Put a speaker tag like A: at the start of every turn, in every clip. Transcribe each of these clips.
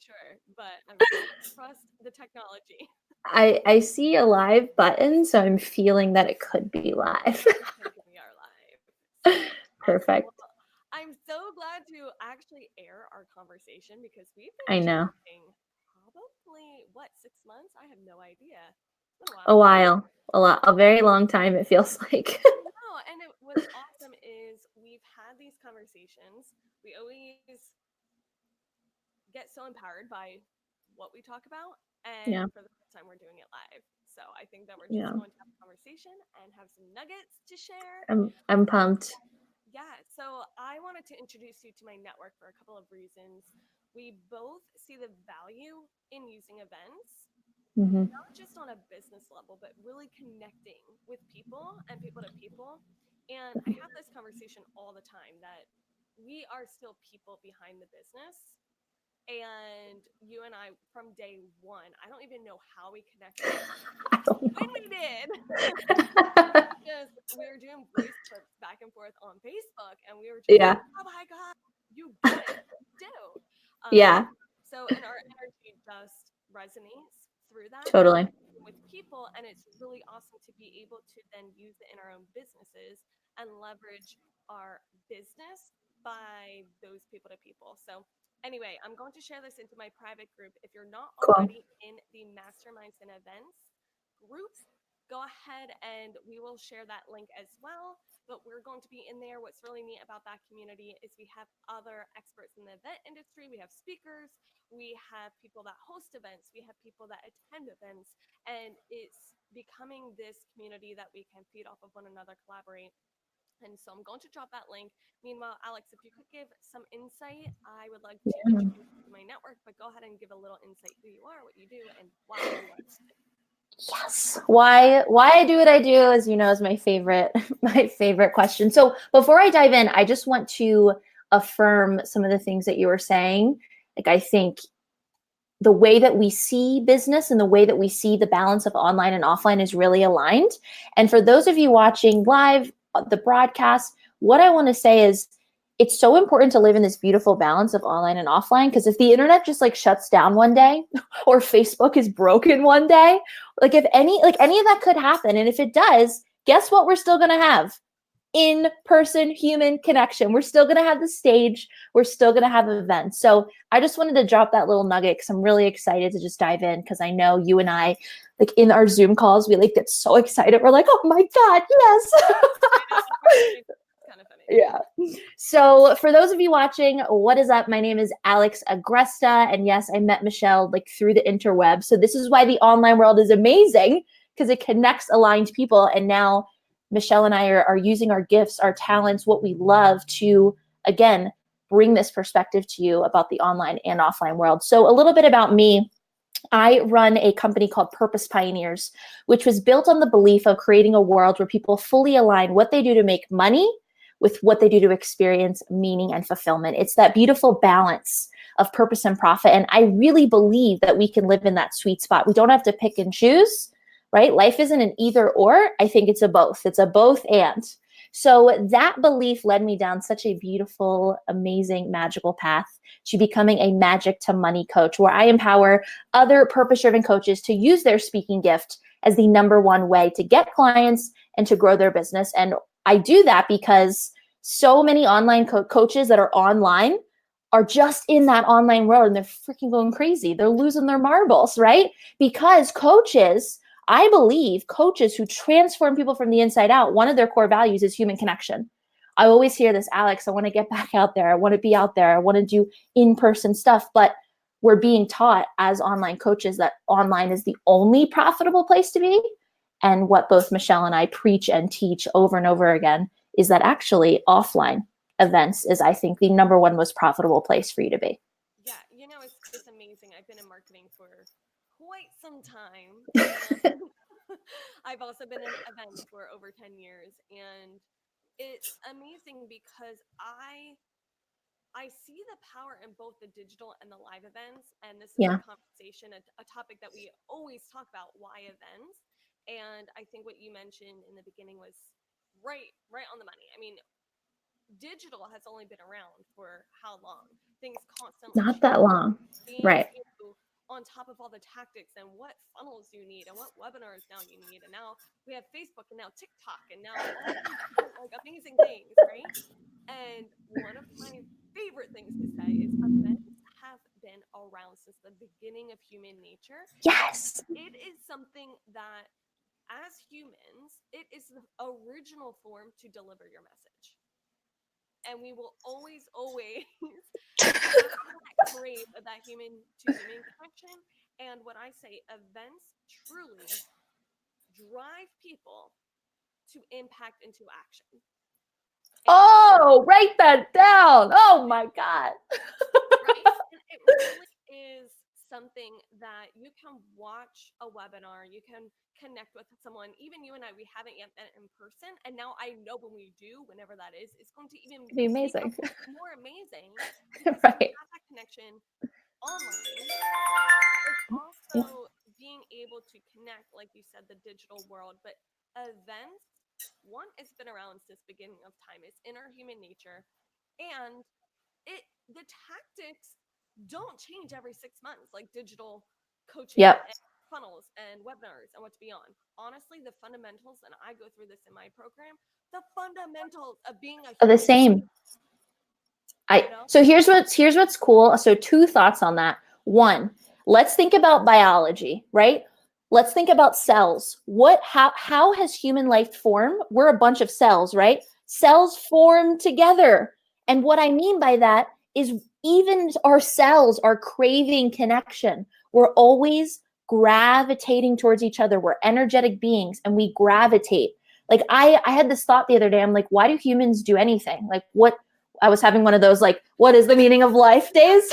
A: sure, but trust the technology.
B: I see a live button, so I'm feeling that it could be live.
A: I think we are live. So awesome.
B: Perfect.
A: Well, I'm so glad to actually air our conversation because we've been
B: I know.
A: chatting probably, what, 6 months? I have no idea. It's been a
B: A
A: while.
B: while. A lot. A very long time, it feels like.
A: I know. And what's awesome is we've had these conversations. We always get so empowered by what we talk about.
B: Yeah.
A: And for the first time, we're doing it live. So I think that we're just
B: Yeah.
A: going to have a conversation and have some nuggets to share.
B: I'm pumped.
A: Yeah, so I wanted to introduce you to my network for a couple of reasons. We both see the value in using events,
B: Hmm.
A: not just on a business level, but really connecting with people and people to people. And I have this conversation all the time that we are still people behind the business. And you and I, from day one, I don't even know how we connected,
B: I don't
A: when we
B: know.
A: did. Just we were doing voice clips back and forth on Facebook, and we were just like,
B: Yeah.
A: "Oh my god, you get it, you do." Um,
B: Yeah.
A: and our energy just resonates through that
B: Totally.
A: with people, and it's really awesome to be able to then use it in our own businesses and leverage our business by those people to people. So anyway, I'm going to share this into my private group. If you're not
B: Cool.
A: already in the Masterminds and Events group, go ahead and we will share that link as well. But we're going to be in there. What's really neat about that community is we have other experts in the event industry, we have speakers, we have people that host events, we have people that attend events, and it's becoming this community that we can feed off of one another, collaborate. And so I'm going to drop that link. Meanwhile, Alex, if you could give some insight, I would like to
B: Yeah.
A: introduce you to my network, but go ahead and give a little insight who you are, what you do, and why you are.
B: Yes. Why I do what I do, as you know, is my favorite my favorite question. So before I dive in, I just want to affirm some of the things that you were saying. Like I think the way that we see business and the way that we see the balance of online and offline is really aligned. And for those of you watching live the broadcast, what I want to say is it's so important to live in this beautiful balance of online and offline, because if the internet just like shuts down one day or Facebook is broken one day, like if any of that could happen, and if it does, guess what we're still going to have? In-person human connection. We're still going to have the stage. We're still going to have events. So I just wanted to drop that little nugget because I'm really excited to just dive in, because I know you and I, like in our Zoom calls, we like get so excited. We're like, oh my God,
A: I know, we're the
B: yes.
A: same. It's kind of funny.
B: Yeah. So for those of you watching, what is up? My name is Alex Agresta. And yes, I met Michelle like through the interweb. So this is why the online world is amazing, because it connects aligned people. And now Michelle and I are using our gifts, our talents, what we love to, again, bring this perspective to you about the online and offline world. So a little bit about me. I run a company called Purpose Pioneers, which was built on the belief of creating a world where people fully align what they do to make money with what they do to experience meaning and fulfillment. It's that beautiful balance of purpose and profit. And I really believe that we can live in that sweet spot. We don't have to pick and choose, right? Life isn't an either or. I think it's a both. It's a both and. So that belief led me down such a beautiful, amazing, magical path to becoming a magic to money coach, where I empower other purpose-driven coaches to use their speaking gift as the number one way to get clients and to grow their business. And I do that because so many online coaches that are online are just in that online world and they're freaking going crazy. They're losing their marbles, right? Because coaches, I believe coaches who transform people from the inside out, one of their core values is human connection. I always hear this, Alex, I want to get back out there. I want to be out there. I want to do in-person stuff. But we're being taught as online coaches that online is the only profitable place to be. And what both Michelle and I preach and teach over and over again is that actually offline events is, I think, the number one most profitable place for you to be.
A: Yeah, it's amazing. I've been in marketing for quite some time, and I've also been in events for over 10 years, and it's amazing because I see the power in both the digital and the live events, and this is a
B: Yeah.
A: conversation, a topic that we always talk about, why events. And I think what you mentioned in the beginning was right on the money. I mean, digital has only been around for how long? Things constantly
B: Not that
A: change.
B: long.
A: Being
B: Right.
A: on top of all the tactics and what funnels you need and what webinars now you need, and now we have Facebook and now TikTok and now all these different like amazing things, right? And one of my favorite things to say is events have been around since the beginning of human nature.
B: Yes.
A: It is something that, as humans, it is the original form to deliver your message. And we will always, always have that crave of that human to human connection. And what I say, events truly drive people to impact into action. And
B: Oh, write that down. Oh my God.
A: right? And it really is something that you can watch a webinar, you can connect with someone. Even you and I, we haven't yet met in person. And now I know when we do, whenever that is, it's going to even
B: It'd be
A: be
B: amazing.
A: more amazing because you
B: Right.
A: have that connection online. It's
B: Yeah.
A: also being able to connect, like you said, the digital world, but events, one, it's been around since beginning of time. It's in our human nature. And the tactics don't change every 6 months like digital coaching
B: Yep.
A: and funnels and webinars and what to be on. Honestly, the fundamentals, and I go through this in my program, the fundamentals of being a
B: Are the
A: human,
B: same.
A: you know?
B: So here's what's cool. So two thoughts on that. One, let's think about biology, right? Let's think about cells. How has human life formed? We're a bunch of cells, right? Cells form together. And what I mean by that is even our cells are craving connection. We're always gravitating towards each other. We're energetic beings and we gravitate. Like I had this thought the other day. I'm like, why do humans do anything? Like what I was having one of those like, what is the meaning of life days?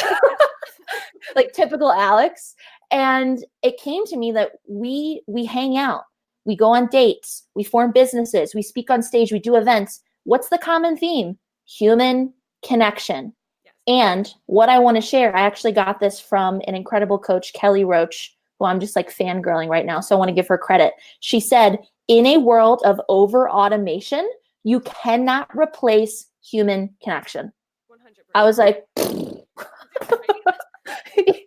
B: Like typical Alex. And it came to me that we hang out, we go on dates, we form businesses, we speak on stage, we do events. What's the common theme? Human connection.
A: Yes.
B: And what I want to share, I actually got this from an incredible coach, Kelly Roach, who I'm just like fangirling right now. So I want to give her credit. She said, in a world of over automation, you cannot replace human connection.
A: 100%.
B: I was like,
A: Right?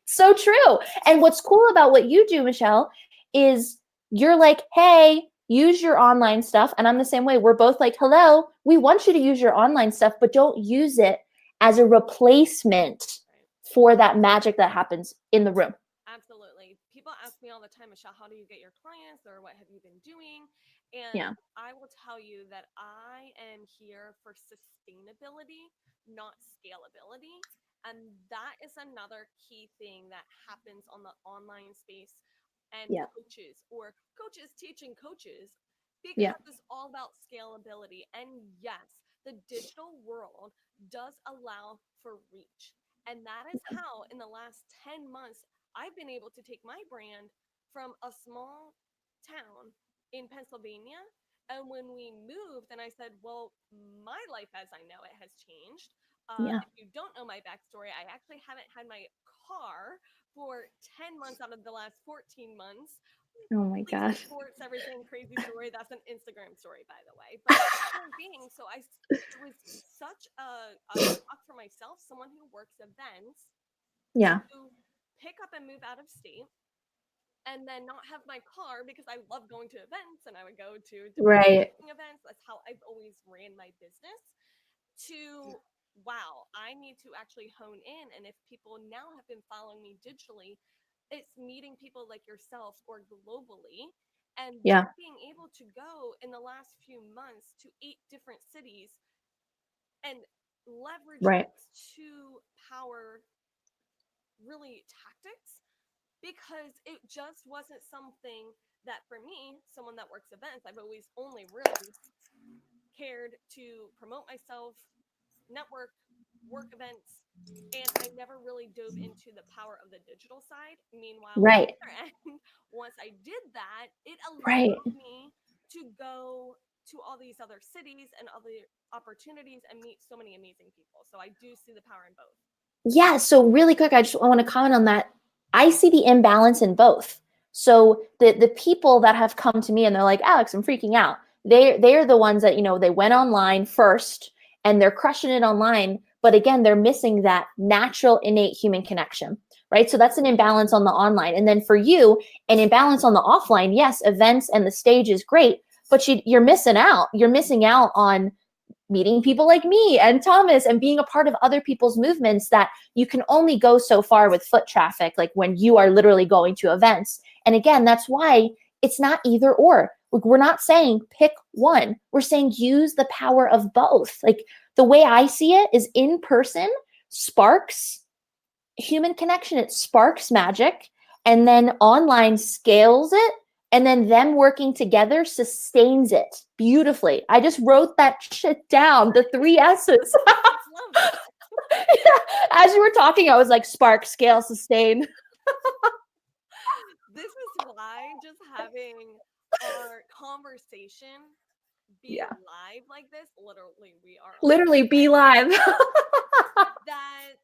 B: so true. And what's cool about what you do, Michelle, is you're like, hey, use your online stuff. And I'm the same way. We're both like, hello, we want you to use your online stuff, but don't use it as a replacement
A: Right.
B: for that magic that happens in the room.
A: Absolutely. People ask me all the time, Michelle, how do you get your clients or what have you been doing? And
B: Yeah.
A: I will tell you that I am here for sustainability, not scalability. And that is another key thing that happens on the online space and
B: Yeah.
A: coaches or coaches teaching coaches
B: Yeah.
A: because it's all about scalability. And yes, the digital world does allow for reach. And that is how, in the last 10 months, I've been able to take my brand from a small town in Pennsylvania. And when we moved, and I said, well, my life as I know it has changed.
B: Yeah.
A: If you don't know my backstory, I actually haven't had my car for 10 months out of the last 14 months.
B: Oh my
A: Please,
B: gosh.
A: sports, everything, crazy story. That's an Instagram story, by the way. But point being, so it was such a shock for myself, someone who works events,
B: Yeah.
A: to pick up and move out of state and then not have my car because I love going to events and I would go to different
B: Right.
A: events. That's how I've always ran my business. To wow, I need to actually hone in. And if people now have been following me digitally, it's meeting people like yourself or globally. And
B: Yeah.
A: being able to go in the last few months to 8 different cities and leverage
B: Right.
A: to power really tactics because it just wasn't something that for me, someone that works events, I've always only really cared to promote myself, network, work events, and I never really dove into the power of the digital side. Meanwhile, on the
B: Right.
A: other end, once I did that, it
B: Right.
A: allowed me to go to all these other cities and other opportunities and meet so many amazing people. So I do see the power in both.
B: Yeah, so really quick, I want to comment on that. I see the imbalance in both. So the people that have come to me and they're like, Alex, I'm freaking out. They're the ones that, they went online first and they're crushing it online. But again, they're missing that natural, innate human connection, right? So that's an imbalance on the online. And then for you, an imbalance on the offline. Yes, events and the stage is great, but you're missing out. You're missing out on meeting people like me and Thomas and being a part of other people's movements that you can only go so far with foot traffic, like when you are literally going to events. And again, that's why it's not either or. Like, we're not saying pick one. We're saying use the power of both. Like, the way I see it is in person sparks human connection. It sparks magic. And then online scales it. And then them working together sustains it beautifully. I just wrote that shit down, the 3 S's. As you were talking, I was like, spark, scale, sustain.
A: This is why just having our conversation be live like this, literally, we are
B: literally be live.
A: That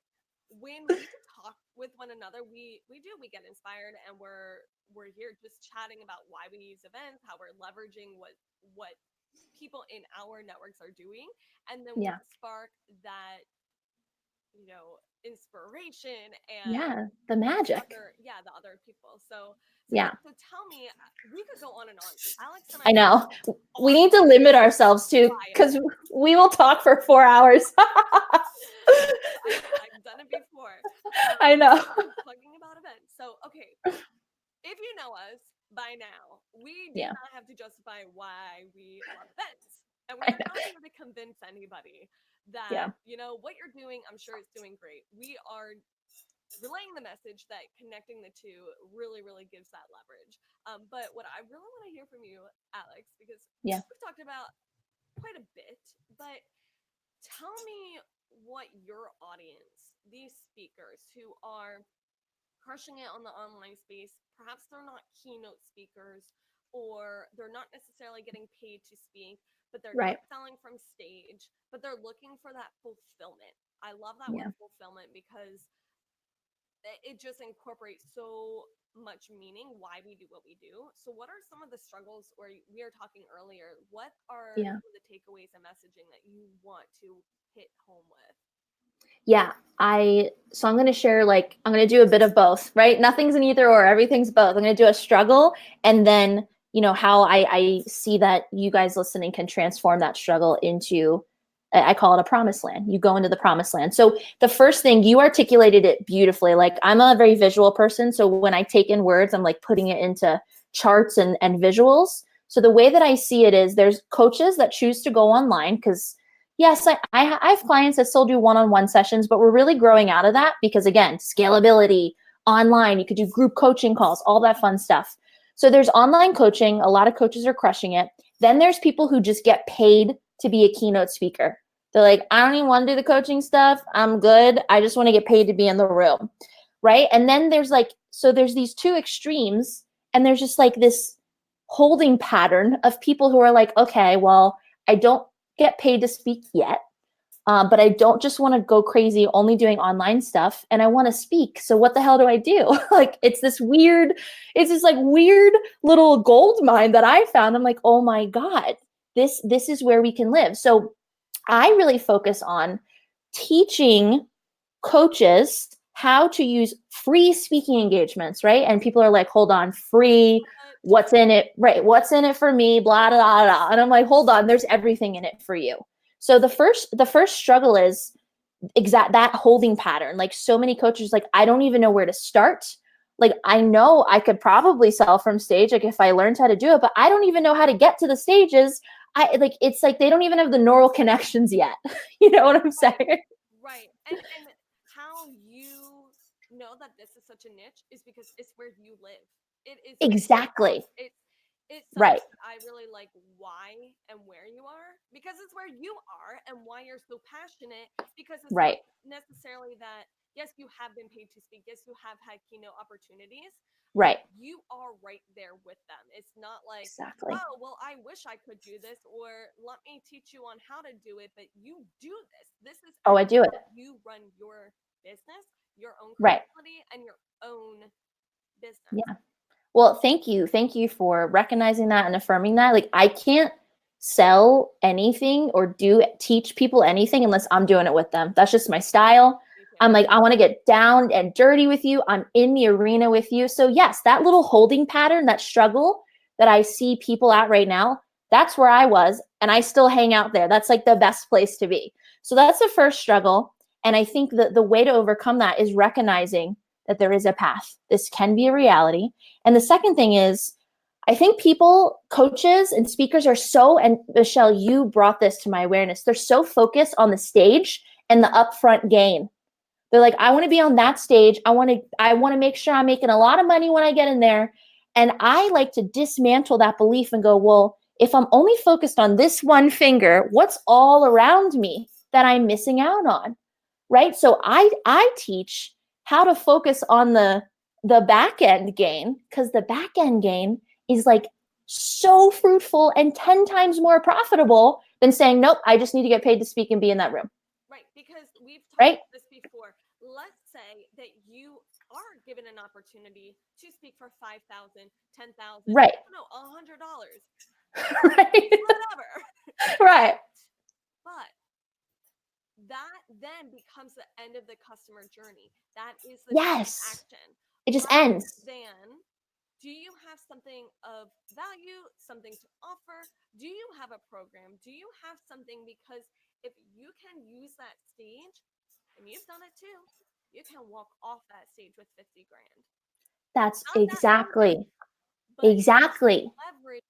A: when we talk with one another, we get inspired, and we're here just chatting about why we use events, how we're leveraging what people in our networks are doing, and then we spark that, inspiration and
B: the magic.
A: The other people. So tell me, we could go on and on. Alex and
B: I know. We need to limit ourselves too, because we will talk for 4 hours.
A: I've done it before.
B: I know.
A: Talking about events. So, okay, if you know us by now, we do not have to justify why we love events. And we're not here to convince anybody that, what you're doing, I'm sure it's doing great. We are relaying the message that connecting the two really, really gives that leverage. But what I really want to hear from you, Alex, because we've talked about quite a bit, but tell me what your audience, these speakers who are crushing it on the online space, perhaps they're not keynote speakers, or they're not necessarily getting paid to speak, but they're not selling from stage, but they're looking for that fulfillment. I love that word fulfillment, because it just incorporates so much meaning why we do what we do. So what are some of the struggles, or we were talking earlier, what are some of the takeaways and messaging that you want to hit home with?
B: So I'm going to share, I'm going to do a bit of both, right? Nothing's an either or, everything's both. I'm going to do a struggle, and then, how I see that you guys listening can transform that struggle into, I call it a promised land. You go into the promised land. So the first thing, you articulated it beautifully. Like, I'm a very visual person. So when I take in words, I'm like putting it into charts and visuals. So the way that I see it is, there's coaches that choose to go online, because yes, I have clients that still do one-on-one sessions, but we're really growing out of that because, again, scalability, online, you could do group coaching calls, all that fun stuff. So there's online coaching. A lot of coaches are crushing it. Then there's people who just get paid to be a keynote speaker. They're like, I don't even want to do the coaching stuff. I'm good. I just want to get paid to be in the room, right? And then there's there's these two extremes, and there's just this holding pattern of people who are like, okay, well, I don't get paid to speak yet, but I don't just want to go crazy only doing online stuff, and I want to speak. So what the hell do I do? It's this weird little gold mine that I found. I'm like, oh my God, this is where we can live. So I really focus on teaching coaches how to use free speaking engagements, right? And people are like, hold on, free, what's in it, right? What's in it for me, blah, blah, blah, blah. And I'm like, hold on, there's everything in it for you. So the first struggle is that holding pattern. Like, so many coaches, I don't even know where to start. I know I could probably sell from stage, if I learned how to do it, but I don't even know how to get to the stages. It's like they don't even have the neural connections yet. You know what I'm saying?
A: Right. And how you know that this is such a niche is because it's where you live. It is
B: exactly.
A: It's
B: right.
A: I really like why and where you are, because it's where you are, and why you're so passionate, because it's not necessarily that, yes, you have been paid to speak, yes, you have had keynote opportunities.
B: Right.
A: You are right there with them. It's not like, oh, well, I wish I could do this, or let me teach you on how to do it, but you do this. This is
B: I do it.
A: You run your business, your own credibility, and your own business.
B: Yeah. Well, thank you. Thank you for recognizing that and affirming that. I can't sell anything or teach people anything unless I'm doing it with them. That's just my style. I'm like, I want to get down and dirty with you. I'm in the arena with you. So yes, that little holding pattern, that struggle that I see people at right now, that's where I was. And I still hang out there. That's like the best place to be. So that's the first struggle. And I think that the way to overcome that is recognizing that there is a path. This can be a reality. And the second thing is, I think people, coaches and speakers are so, and Michelle, you brought this to my awareness, they're so focused on the stage and the upfront gain. They're like, I want to be on that stage. I want to make sure I'm making a lot of money when I get in there. And I like to dismantle that belief and go, well, if I'm only focused on this one finger, what's all around me that I'm missing out on? Right? So I teach how to focus on the back end gain, because the back end gain is like so fruitful and 10 times more profitable than saying, nope, I just need to get paid to speak and be in that room.
A: Right, because we've talked
B: Right?
A: about this before. Let's say that you are given an opportunity to speak for 5,000, 10,000,
B: Right.
A: no, $100,
B: Right.
A: whatever.
B: Right.
A: But that then becomes the end of the customer journey. That is the
B: Yes.
A: transaction.
B: It just
A: Rather
B: ends.
A: than, do you have something of value, something to offer? Do you have a program? Do you have something? Because if you can use that stage, and you've done it too, you can walk off that stage with 50 grand.
B: That's
A: Not that
B: exactly.
A: but
B: Exactly.
A: leverage,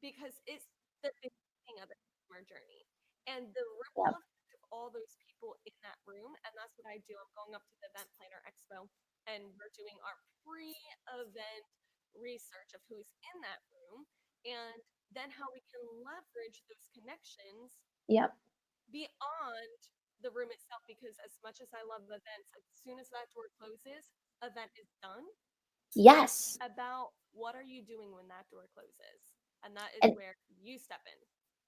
A: because it's the beginning of the customer journey. And the ripple
B: Yep.
A: effect of all those people in that room, and that's what I do. I'm going up to the Event Planner Expo, and we're doing our pre-event research of who's in that room, and then how we can leverage those connections
B: Yep.
A: beyond the room itself. Because as much as I love events, as soon as that door closes, event is done.
B: Yes.
A: About what are you doing when that door closes? And that is
B: And
A: where you step in.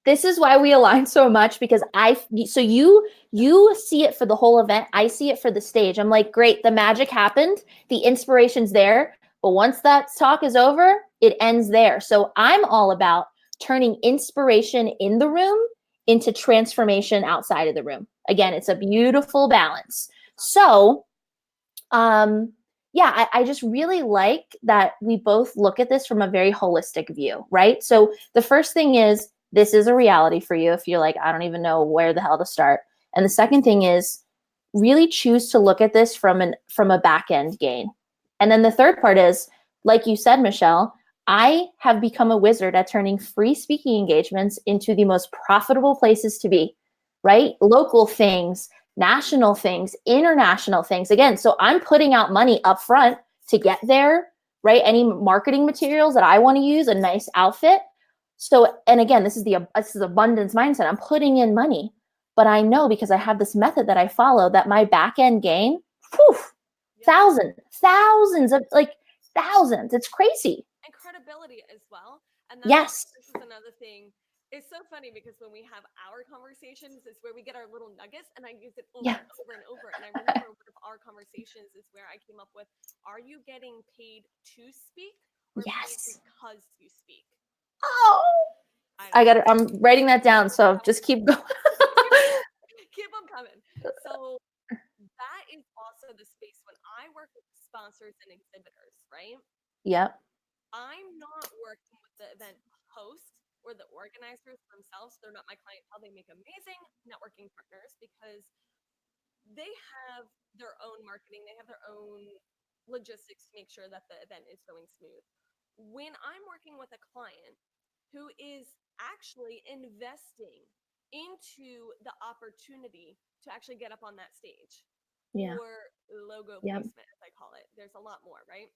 B: this is why we align so much, because you see it for the whole event. I see it for the stage. I'm like, great, the magic happened, the inspiration's there, but once that talk is over, it ends there. So I'm all about turning inspiration in the room into transformation outside of the room. Again, it's a beautiful balance. So, yeah, I just really like that we both look at this from a very holistic view, right? So the first thing is, this is a reality for you if you're like, I don't even know where the hell to start. And the second thing is, really choose to look at this from a back end gain. And then the third part is, like you said, Michelle, I have become a wizard at turning free speaking engagements into the most profitable places to be, right? Local things, national things, international things. Again, so I'm putting out money up front to get there, right? Any marketing materials that I want to use, a nice outfit. So, and again, this is abundance mindset. I'm putting in money, but I know, because I have this method that I follow, that my back end gain, whew, thousands of, like, thousands. It's crazy.
A: And credibility as well. And that's
B: Yes.
A: this is another thing. It's so funny because when we have our conversations is where we get our little nuggets, and I use it over
B: Yeah.
A: and over and over. And I remember one of our conversations is where I came up with, are you getting paid to speak or paid
B: Yes.
A: because you speak?
B: Oh,
A: I
B: I
A: know.
B: got it. I'm writing that down. So just keep going.
A: Keep them coming. So that is also the space when I work with sponsors and exhibitors, right?
B: Yep.
A: I'm not working with the event host or the organizers themselves. They're not my clientele. They make amazing networking partners because they have their own marketing, they have their own logistics to make sure that the event is going smooth. When I'm working with a client who is actually investing into the opportunity to actually get up on that stage,
B: Yeah.
A: or logo
B: Yep.
A: placement, as I call it, there's a lot more, right?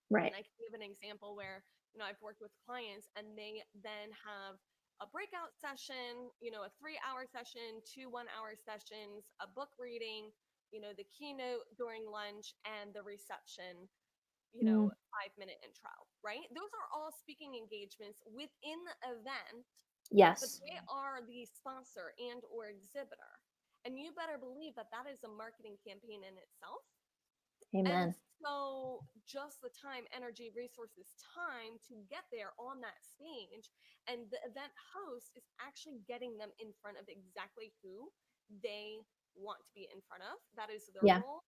B: Right.
A: And I can give an example where, I've worked with clients and they then have a breakout session, a 3-hour session, 2 1-hour sessions, a book reading, the keynote during lunch, and the reception,
B: Mm.
A: 5-minute intro, right? Those are all speaking engagements within the event, but
B: Yes.
A: they are the sponsor and or exhibitor. And you better believe that that is a marketing campaign in itself. And
B: Amen.
A: so just the time, energy, resources, time to get there on that stage. And the event host is actually getting them in front of exactly who they want to be in front of. That is their
B: Yeah.
A: role.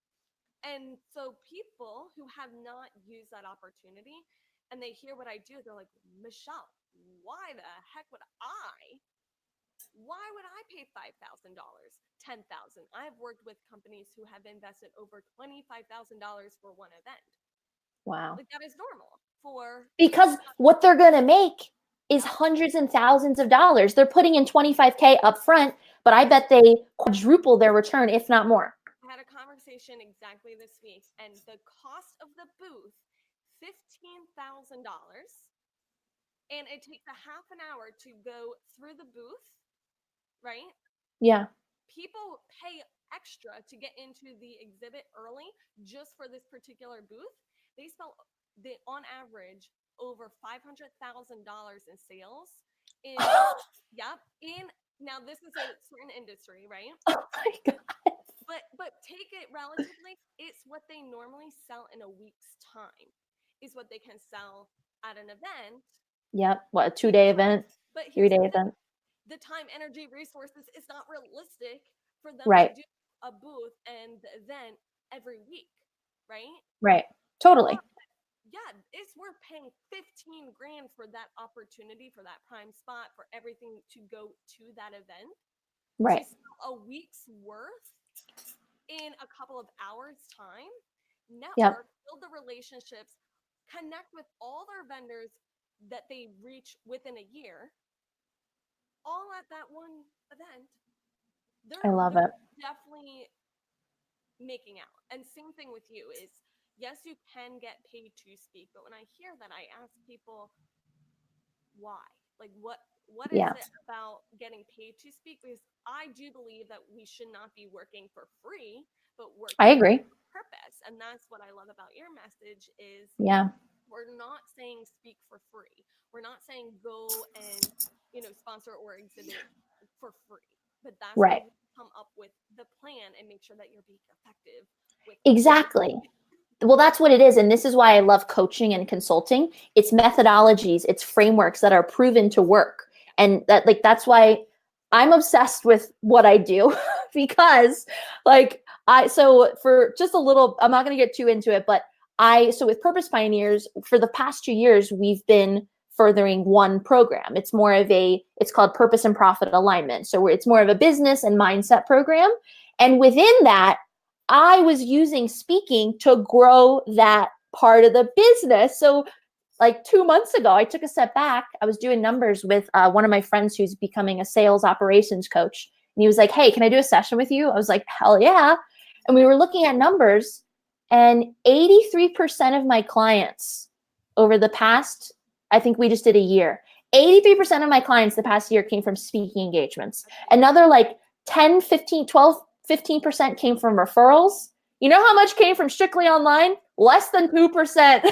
A: And so people who have not used that opportunity and they hear what I do, they're like, Michelle, why the heck would I pay $5,000, $10,000? I've worked with companies who have invested over $25,000 for one event.
B: Wow.
A: Like that is normal for
B: Because what they're going to make is
A: yep.
B: hundreds and thousands of dollars. They're putting in 25K up front, but I bet they quadruple their return, if not more.
A: I had a conversation exactly this week, and the cost of the booth, $15,000, and it takes a half an hour to go through the booth, right?
B: Yeah.
A: People pay extra to get into the exhibit early just for this particular booth. They spell on average over $500,000 in sales in yep in now this is a certain industry, right?
B: Oh my God.
A: But take it relatively, it's what they normally sell in a week's time is what they can sell at an event.
B: Yep. What, a 2-day event,
A: But here's
B: 3-day
A: the thing,
B: event?
A: the time, energy, resources, it's not realistic for them to
B: Right.
A: do a booth and the event every week, right?
B: Right. Totally.
A: But yeah, it's worth paying 15 grand for that opportunity, for that prime spot, for everything to go to that event, to
B: Right.
A: sell a week's worth in a couple of hours time,
B: Yep.
A: network, build the relationships, connect with all their vendors that they reach within a year, all at that one event.
B: I
A: they're
B: love it.
A: they're definitely making out. And same thing with you is, yes, you can get paid to speak, but when I hear that, I ask people why. Like what is
B: Yeah.
A: it about getting paid to speak? Because I do believe that we should not be working for free, but
B: I
A: working
B: agree.
A: for purpose. And that's what I love about your message is
B: Yeah.
A: we're not saying speak for free. We're not saying go and, sponsor or exhibit for free. But that's where
B: Right.
A: we come up with the plan and make sure that you're being effective with all.
B: Exactly. Well, that's what it is. And this is why I love coaching and consulting. It's methodologies, it's frameworks that are proven to work. And that's why I'm obsessed with what I do because so for just a little, I'm not going to get too into it, but so with Purpose Pioneers for the past 2 years, we've been furthering one program. It's called Purpose and Profit Alignment. So it's more of a business and mindset program. And within that, I was using speaking to grow that part of the business. So like 2 months ago, I took a step back. I was doing numbers with one of my friends who's becoming a sales operations coach. And he was like, hey, can I do a session with you? I was like, hell yeah. And we were looking at numbers, and 83% of my clients over the past, I think we just did a year, 83% of my clients the past year came from speaking engagements. Another like 10, 15, 12, 15% came from referrals. You know how much came from strictly online? Less than 2%.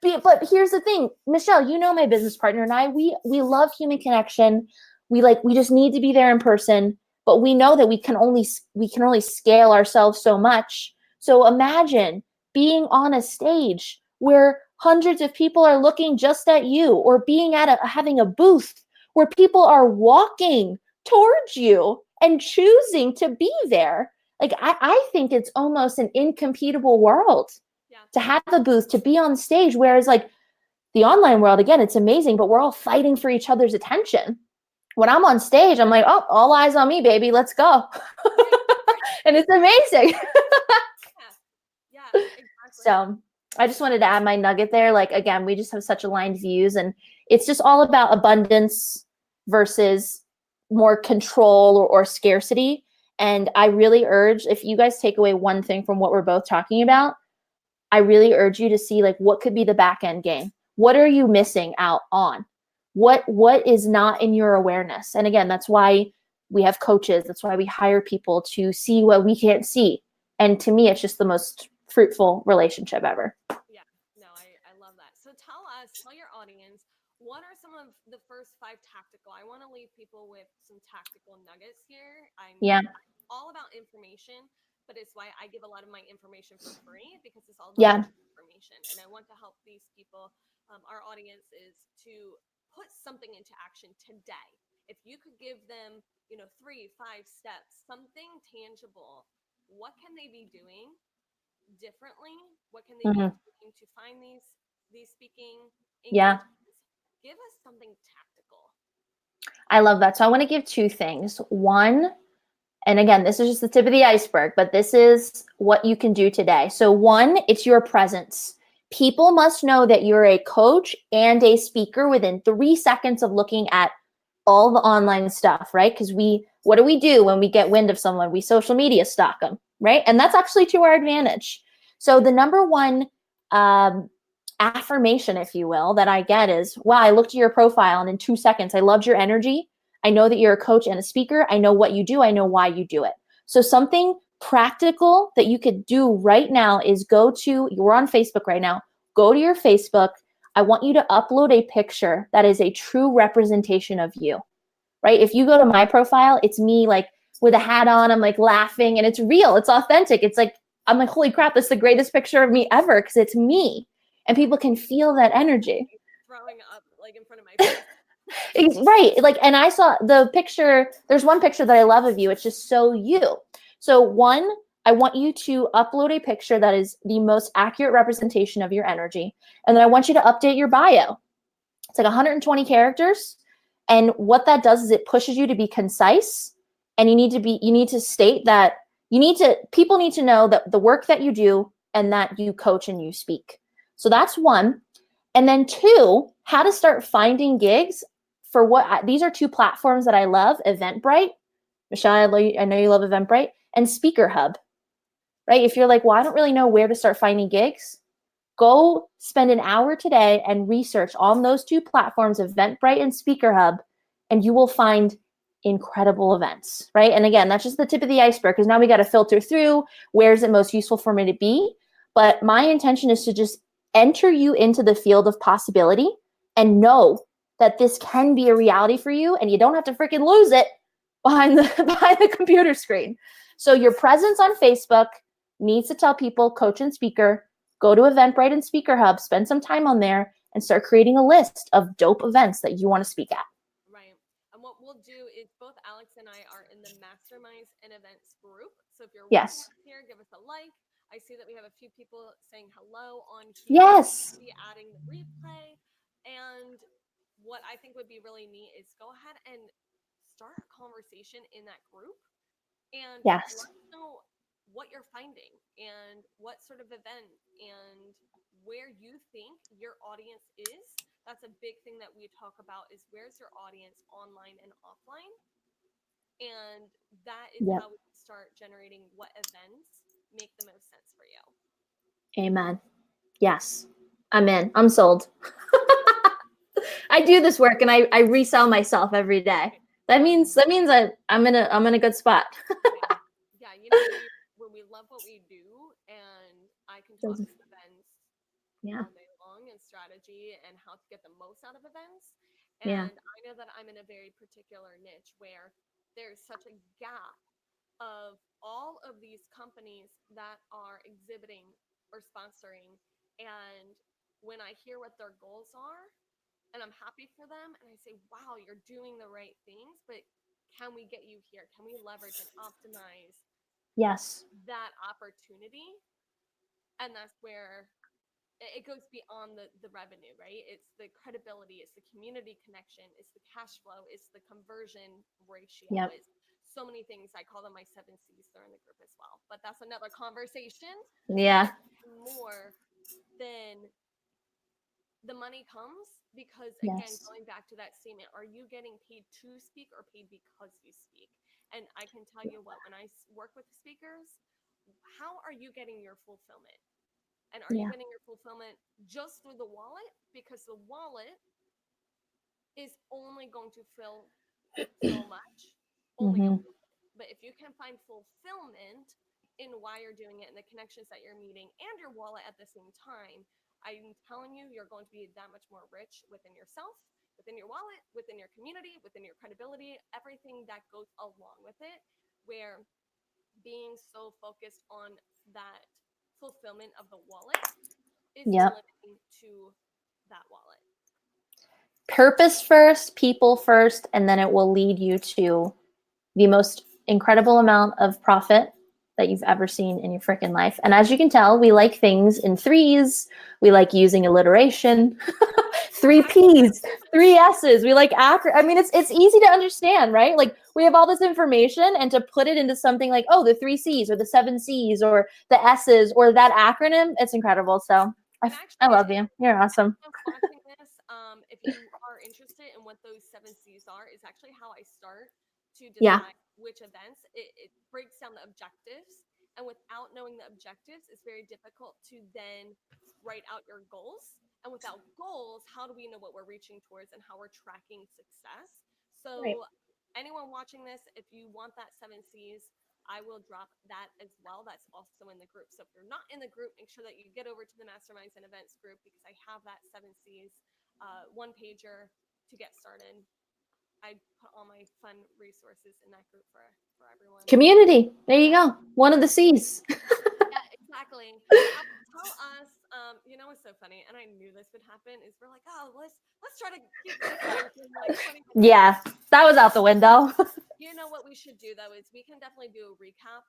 B: But here's the thing, Michelle, you know my business partner and I, we love human connection. We just need to be there in person, but we know that we can only scale ourselves so much. So imagine being on a stage where hundreds of people are looking just at you, or being at having a booth where people are walking towards you and choosing to be there. Like I think it's almost an incompatible world
A: Yeah.
B: to have a booth, to be on stage. Whereas like the online world, again, it's amazing, but we're all fighting for each other's attention. When I'm on stage, I'm like, oh, all eyes on me, baby, let's go.
A: Right. Right.
B: And it's amazing.
A: Yeah. Yeah. Exactly.
B: So I just wanted to add my nugget there. Like, again, we just have such aligned views, and it's just all about abundance versus more control or scarcity. And I really urge, if you guys take away one thing from what we're both talking about, I really urge you to see like what could be the back end game. What are you missing out on? What is not in your awareness? And again, that's why we have coaches. That's why we hire people to see what we can't see. And to me, it's just the most fruitful relationship ever.
A: Yeah, no, I love that. So tell your audience, what are some of the first 5 tactical? I want to leave people with some tactical nuggets here. I'm
B: Yeah.
A: all about information, but it's why I give a lot of my information for free, because it's all about information. And I want to help these people, our audience, is to put something into action today. If you could give them, 3, 5 steps, something tangible, what can they be doing differently? What can they be doing to find these speaking
B: Yeah.
A: engagements? Give us something tactical.
B: I love that. So I want to give two things. One, and again, this is just the tip of the iceberg, but this is what you can do today. So one, it's your presence. People must know that you're a coach and a speaker within 3 seconds of looking at all the online stuff, right? Because what do we do when we get wind of someone? We social media stalk them, right? And that's actually to our advantage. So the number one affirmation, if you will, that I get is, wow, I looked at your profile and in 2 seconds, I loved your energy. I know that you're a coach and a speaker. I know what you do. I know why you do it. So something practical that you could do right now is you're on Facebook right now, go to your Facebook. I want you to upload a picture that is a true representation of you, right? If you go to my profile, it's me like with a hat on, I'm like laughing and it's real, it's authentic. It's like, I'm like, holy crap, that's the greatest picture of me ever because it's me. And people can feel that energy.
A: Throwing up like in front of my face.
B: Right. Like, and I saw the picture. There's one picture that I love of you. It's just so you. So one, I want you to upload a picture that is the most accurate representation of your energy. And then I want you to update your bio. It's like 120 characters. And what that does is it pushes you to be concise. And you need to state that people need to know that the work that you do and that you coach and you speak. So that's one. And then two, how to start finding gigs for these are two platforms that I love, Eventbrite. Michelle, I know you love Eventbrite, and Speaker Hub, right? If you're like, well, I don't really know where to start finding gigs, go spend an hour today and research on those two platforms, Eventbrite and Speaker Hub, and you will find incredible events, right? And again, that's just the tip of the iceberg because now we got to filter through where is it most useful for me to be. But my intention is to just enter you into the field of possibility and know that this can be a reality for you and you don't have to freaking lose it behind the computer screen. So your presence on Facebook needs to tell people, coach and speaker, go to Eventbrite and Speaker Hub, spend some time on there and start creating a list of dope events that you want to speak at.
A: Right. And what we'll do is both Alex and I are in the Masterminds and Events group. So if you're watching us here, give us a like. I see that we have a few people saying hello on here.
B: Yes.
A: We'll be adding the replay. And what I think would be really neat is go ahead and start a conversation in that group and let us know what you're finding and what sort of event and where you think your audience is. That's a big thing that we talk about is where's your audience online and offline. And that is how we start generating what events make the most sense for you.
B: Amen. Yes. I'm in. I'm sold. I do this work and I resell myself every day. That means that I'm in a good spot.
A: Yeah, when we love what we do, and I can talk events all day long and strategy and how to get the most out of events. And I know that I'm in a very particular niche where there's such a gap of all of these companies that are exhibiting or sponsoring. And when I hear what their goals are, and I'm happy for them, and I say, wow, you're doing the right things, but can we get you here? Can we leverage and optimize that opportunity? And that's where it goes beyond the revenue, right? It's the credibility, it's the community connection, it's the cash flow, it's the conversion ratio, it's so many things. I call them my 7 C's. They're in the group as well, but that's another conversation.
B: Yeah.
A: More than the money comes because, again, going back to that statement, are you getting paid to speak or paid because you speak? And I can tell you what, when I work with speakers, how are you getting your fulfillment? And are you getting your fulfillment just through the wallet? Because the wallet is only going to fill so much, only a little bit. But if you can find fulfillment in why you're doing it and the connections that you're meeting and your wallet at the same time, I'm telling you, you're going to be that much more rich within yourself, within your wallet, within your community, within your credibility, everything that goes along with it, where being so focused on that fulfillment of the wallet is
B: Yep.
A: limiting to that wallet.
B: Purpose first, people first, and then it will lead you to the most incredible amount of profit that you've ever seen in your freaking life. And as you can tell, we like things in threes. We like using alliteration. Three P's, three S's. We like I mean, it's easy to understand, right? Like we have all this information, and to put it into something like, oh, the three C's or the seven C's or the S's or that acronym, it's incredible. So
A: And
B: I
A: actually,
B: love you. You're awesome.
A: watching this, if you are interested in what those 7 C's are, is actually how I start to
B: Yeah,
A: decide which events. It breaks down the objectives, and without knowing the objectives, it's very difficult to then write out your goals. And without goals, how do we know what we're reaching towards and how we're tracking success?
B: right.
A: So, anyone watching this, if you want that 7 C's, I will drop that as well. That's also in the group. So if you're not in the group, make sure that you get over to the Masterminds and Events group, because I have that 7 C's one pager to get started. I put all my fun resources in that group for everyone.
B: Community. There you go. One of the C's.
A: Yeah, exactly. Tell us, it's so funny, and I knew this would happen. Is we're like, oh, let's try to keep this like in like 20 minutes.
B: Yeah, that was out the window.
A: You know what we should do though is we can definitely do a recap,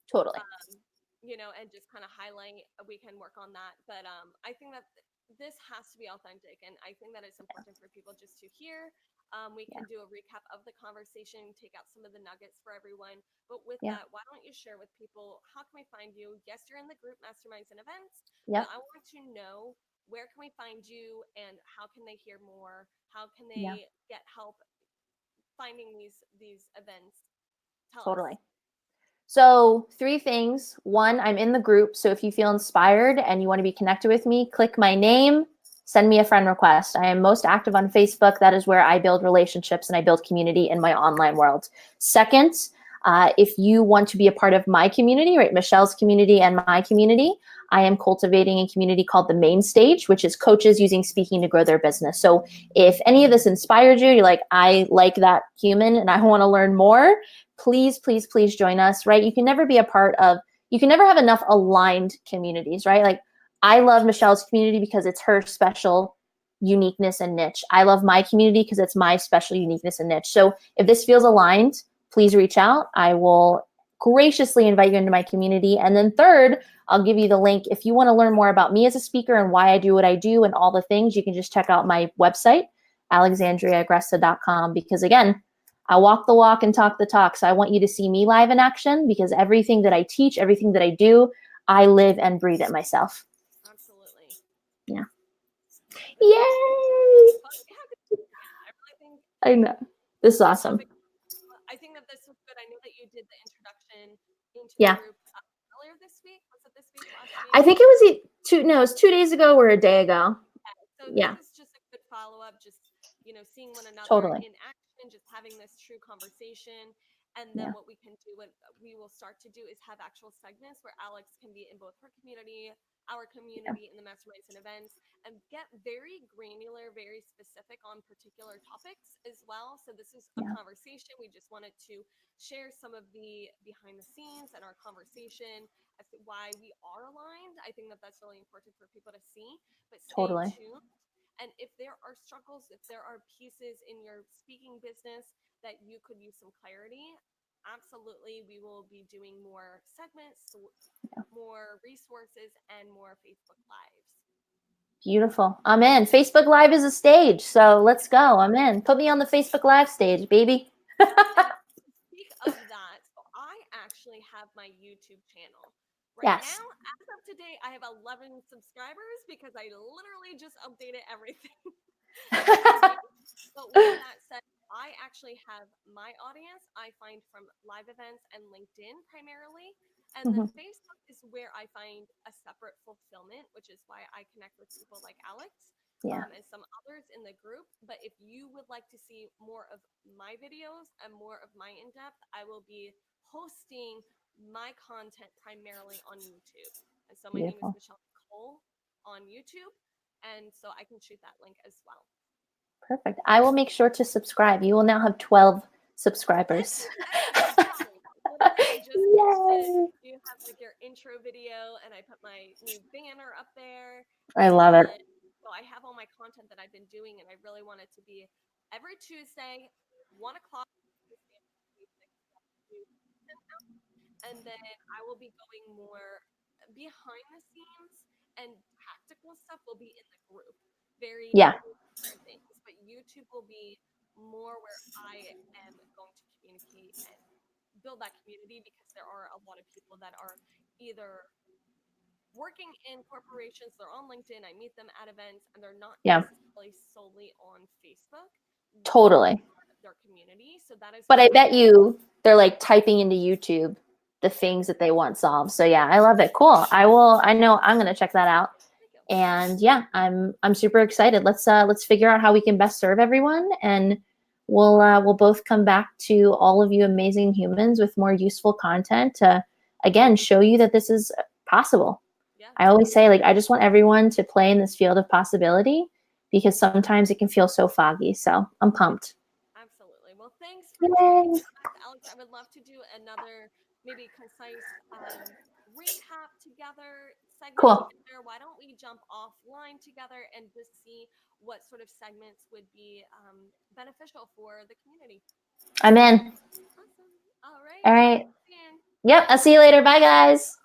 B: Totally.
A: and just kind of highlight. We can work on that, but I think that this has to be authentic, and I think that it's important for people just to hear. We can do a recap of the conversation, take out some of the nuggets for everyone. But with
B: Yeah.
A: that, why don't you share with people, how can we find you? Yes, you're in the group Masterminds and Events,
B: Yep.
A: but I want to know, where can we find you, and how can they hear more? How can
B: Yeah.
A: they get help finding these events? Tell us.
B: Totally. So 3 things. One, I'm in the group. So if you feel inspired and you want to be connected with me, click my name, send me a friend request. I am most active on Facebook. That is where I build relationships and I build community in my online world. Second, if you want to be a part of my community, right, Michelle's community and my community, I am cultivating a community called the Main Stage, which is coaches using speaking to grow their business. So if any of this inspired you, you're like, I like that human and I want to learn more, please, please, please join us, right? You can never have enough aligned communities, right? Like I love Michelle's community because it's her special uniqueness and niche. I love my community because it's my special uniqueness and niche. So if this feels aligned, please reach out. I will graciously invite you into my community. And then third, I'll give you the link. If you want to learn more about me as a speaker and why I do what I do and all the things, you can just check out my website, alexandriaagresta.com, because again, I walk the walk and talk the talk. So I want you to see me live in action, because everything that I teach, everything that I do, I live and breathe it myself.
A: Absolutely.
B: Yeah.
A: This
B: Yay!
A: but we have to do it again. I really think
B: I know. This is awesome.
A: I think that this was good. I know that you did the introduction into the
B: Yeah.
A: group earlier this week. Was it this week? Last
B: I
A: week?
B: think it was it was 2 days ago or a day ago.
A: So
B: Yeah,
A: this is just a good follow up. Just seeing one another
B: totally.
A: in action, just having this true conversation. And then
B: Yeah.
A: what we can do, what we will start to do, is have actual segments where Alex can be in both her community, our community, in the Masterminds and Events, and get very granular, very specific on particular topics as well. So this is a
B: Yeah.
A: conversation. We just wanted to share some of the behind the scenes and our conversation as to why we are aligned. I think that that's really important for people to see. But stay
B: Totally.
A: tuned. And if there are struggles, if there are pieces in your speaking business that you could use some clarity, absolutely, we will be doing more segments, more resources, and more Facebook Lives.
B: Beautiful. I'm in. Facebook Live is a stage. So let's go. I'm in. Put me on the Facebook Live stage, baby.
A: And speak of that, so I actually have my YouTube channel. Right
B: Yes.
A: now, as of today, I have 11 subscribers because I literally just updated everything yesterday. But with that said, I actually have my audience I find from live events and LinkedIn primarily. And then
B: Mhm.
A: Facebook is where I find a separate fulfillment, which is why I connect with people like Alex,
B: Yeah.
A: and some others in the group. But if you would like to see more of my videos and more of my in depth, I will be hosting my content primarily on YouTube. And so my name is
B: Beautiful.
A: Michelle Cole on YouTube. And so I can shoot that link as well.
B: Perfect. I will make sure to subscribe. You will now have 12 subscribers.
A: Let's go. Literally just just posted,
B: Yay.
A: you have like your intro video, and I put my new banner up there.
B: I love it.
A: So I have all my content that I've been doing, and I really want it to be every Tuesday, 1 o'clock. And then I will be going more behind the scenes, and tactical stuff will be in the group. Very
B: Yeah.
A: different things. But YouTube will be more where I am going to communicate and build that community, because there are a lot of people that are either working in corporations, they're on LinkedIn, I meet them at events, and they're not
B: Yeah.
A: necessarily solely on Facebook.
B: Totally.
A: Their community. So that is
B: But I
A: where
B: bet you they're like typing into YouTube the things that they want solved. So yeah, I love it. Cool. I know I'm gonna check that out. And yeah, I'm super excited. Let's figure out how we can best serve everyone, and we'll both come back to all of you amazing humans with more useful content to again show you that this is possible.
A: Yeah.
B: I always say, like, I just want everyone to play in this field of possibility, because sometimes it can feel so foggy. So I'm pumped.
A: Absolutely. Well, thanks for joining us, Alex. I would love to do another maybe concise recap together, segment
B: Cool.
A: together. Why don't we jump offline together and just see what sort of segments would be beneficial for the community?
B: I'm in.
A: Awesome. All right.
B: All right.
A: See you.
B: Yep. I'll see you later. Bye, guys.